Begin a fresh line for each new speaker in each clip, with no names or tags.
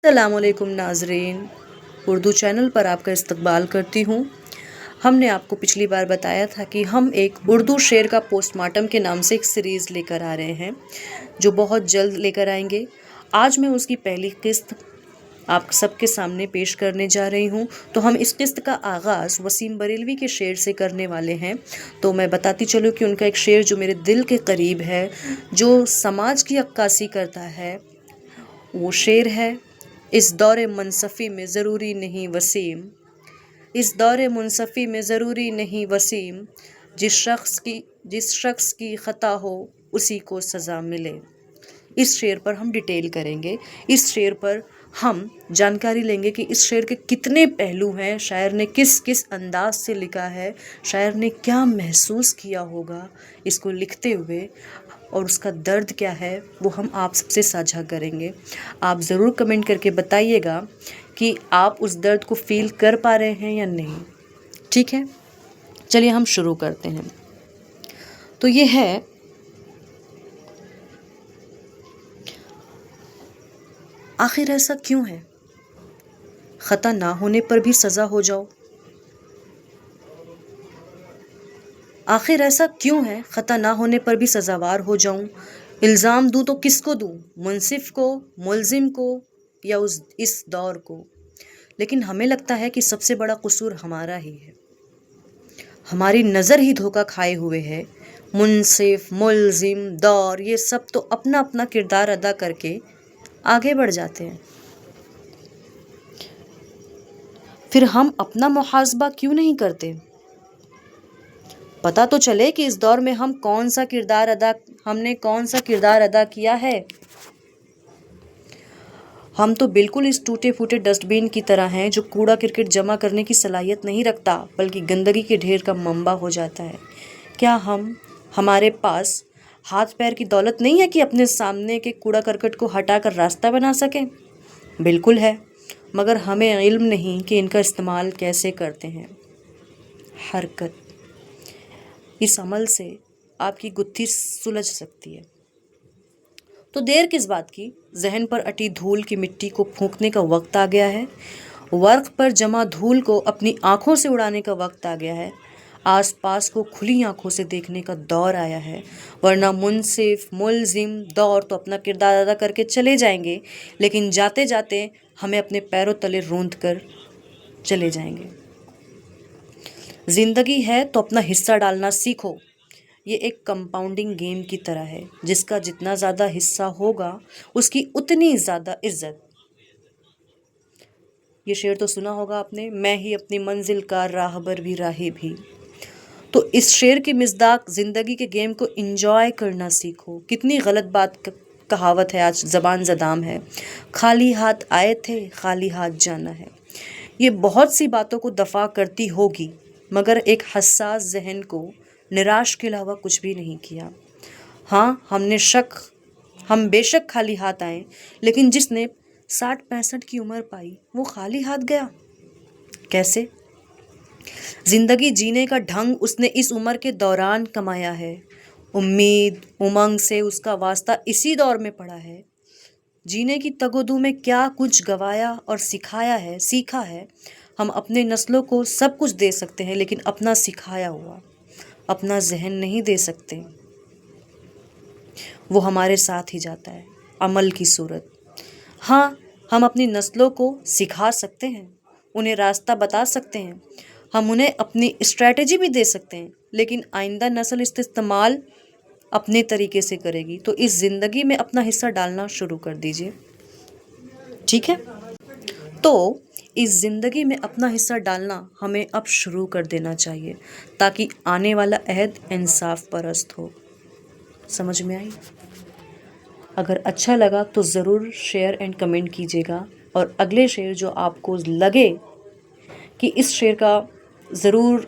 السلام علیکم ناظرین، اردو چینل پر آپ کا استقبال کرتی ہوں۔ ہم نے آپ کو پچھلی بار بتایا تھا کہ ہم ایک اردو شعر کا پوسٹ مارٹم کے نام سے ایک سیریز لے کر آ رہے ہیں جو بہت جلد لے کر آئیں گے۔ آج میں اس کی پہلی قسط آپ سب کے سامنے پیش کرنے جا رہی ہوں۔ تو ہم اس قسط کا آغاز وسیم بریلوی کے شعر سے کرنے والے ہیں۔ تو میں بتاتی چلوں کہ ان کا ایک شعر جو میرے دل کے قریب ہے، جو سماج کی عکاسی کرتا ہے، وہ شعر ہے: اس دور منصفی میں ضروری نہیں وسیم، اس دور منصفی میں ضروری نہیں وسیم، جس شخص کی خطا ہو اسی کو سزا ملے۔ اس شعر پر ہم ڈیٹیل کریں گے، اس شعر پر ہم جانکاری لیں گے کہ اس شعر کے کتنے پہلو ہیں، شاعر نے کس کس انداز سے لکھا ہے، شاعر نے کیا محسوس کیا ہوگا اس کو لکھتے ہوئے، اور اس کا درد کیا ہے، وہ ہم آپ سب سے ساجھا کریں گے۔ آپ ضرور کمنٹ کر کے بتائیے گا کہ آپ اس درد کو فیل کر پا رہے ہیں یا نہیں۔ ٹھیک ہے، چلیے ہم شروع کرتے ہیں۔ تو یہ ہے: آخر ایسا کیوں ہے خطا نہ ہونے پر بھی سزا ہو جاؤ؟ آخر ایسا کیوں ہے خطا نہ ہونے پر بھی سزاوار ہو جاؤں؟ الزام دوں تو کس کو دوں، منصف کو، ملزم کو، یا اس دور کو؟ لیکن ہمیں لگتا ہے کہ سب سے بڑا قصور ہمارا ہی ہے، ہماری نظر ہی دھوکہ کھائے ہوئے ہے۔ منصف، ملزم، دور، یہ سب تو اپنا اپنا کردار ادا کر کے آگے بڑھ جاتے ہیں۔ پھر ہم اپنا محاسبہ کیوں نہیں کرتے؟ پتہ تو چلے کہ اس دور میں ہم نے کون سا کردار ادا کیا ہے۔ ہم تو بالکل اس ٹوٹے پھوٹے ڈسٹ بین کی طرح ہیں جو کوڑا کرکٹ جمع کرنے کی صلاحیت نہیں رکھتا، بلکہ گندگی کے ڈھیر کا منبع ہو جاتا ہے۔ کیا ہمارے پاس ہاتھ پیر کی دولت نہیں ہے کہ اپنے سامنے کے کوڑا کرکٹ کو ہٹا کر راستہ بنا سکیں؟ بالکل ہے، مگر ہمیں علم نہیں کہ ان کا استعمال کیسے کرتے ہیں۔ حرکت، اس عمل سے آپ کی گتھی سلجھ سکتی ہے۔ تو دیر کس بات کی؟ ذہن پر اٹی دھول کی مٹی کو پھونکنے کا وقت آ گیا ہے، ورق پر جمع دھول کو اپنی آنکھوں سے اڑانے کا وقت آ گیا ہے، آس پاس کو کھلی آنکھوں سے دیکھنے کا دور آیا ہے، ورنہ منصف، ملزم، دور تو اپنا کردار ادا کر کے چلے جائیں گے، لیکن جاتے جاتے ہمیں اپنے پیروں تلے روند کر چلے جائیں گے۔ زندگی ہے تو اپنا حصہ ڈالنا سیکھو۔ یہ ایک کمپاؤنڈنگ گیم کی طرح ہے، جس کا جتنا زیادہ حصہ ہوگا اس کی اتنی زیادہ عزت۔ یہ شعر تو سنا ہوگا آپ نے: میں ہی اپنی منزل کا راہبر بھی راہی بھی۔ تو اس شعر کی مصداق زندگی کے گیم کو انجوائے کرنا سیکھو۔ کتنی غلط کہاوت ہے، آج زبان زدام ہے: خالی ہاتھ آئے تھے، خالی ہاتھ جانا ہے۔ یہ بہت سی باتوں کو دفاع کرتی ہوگی، مگر ایک حساس ذہن کو نراش کے علاوہ کچھ بھی نہیں کیا۔ ہاں، ہم بے شک خالی ہاتھ آئیں، لیکن جس نے 60-65 کی عمر پائی وہ خالی ہاتھ گیا کیسے؟ زندگی جینے کا ڈھنگ اس نے اس عمر کے دوران کمایا ہے، امید، امنگ سے اس کا واسطہ اسی دور میں پڑا ہے۔ جینے کی تگ و دو میں کیا کچھ گوایا اور سیکھا ہے۔ ہم اپنے نسلوں کو سب کچھ دے سکتے ہیں، لیکن اپنا سکھایا ہوا، اپنا ذہن نہیں دے سکتے۔ وہ ہمارے ساتھ ہی جاتا ہے، عمل کی صورت۔ ہاں، ہم اپنی نسلوں کو سکھا سکتے ہیں، انہیں راستہ بتا سکتے ہیں، ہم انہیں اپنی اسٹریٹجی بھی دے سکتے ہیں، لیکن آئندہ نسل اس استعمال اپنے طریقے سے کرے گی۔ تو اس زندگی میں اپنا حصہ ڈالنا شروع کر دیجئے۔ ٹھیک ہے؟ تو اس زندگی میں اپنا حصہ ڈالنا ہمیں اب شروع کر دینا چاہیے، تاکہ آنے والا عہد انصاف پرست ہو۔ سمجھ میں آئی؟ اگر اچھا لگا تو ضرور شیئر اینڈ کمنٹ کیجیے گا، اور اگلے شعر جو آپ کو لگے کہ اس شعر کا ضرور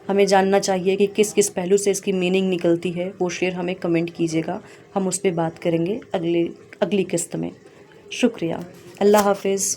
ہمیں جاننا چاہیے کہ کس کس پہلو سے اس کی میننگ نکلتی ہے، وہ شعر ہمیں کمنٹ کیجیے گا، ہم اس پہ بات کریں گے اگلی قسط میں۔ شکریہ، اللہ حافظ۔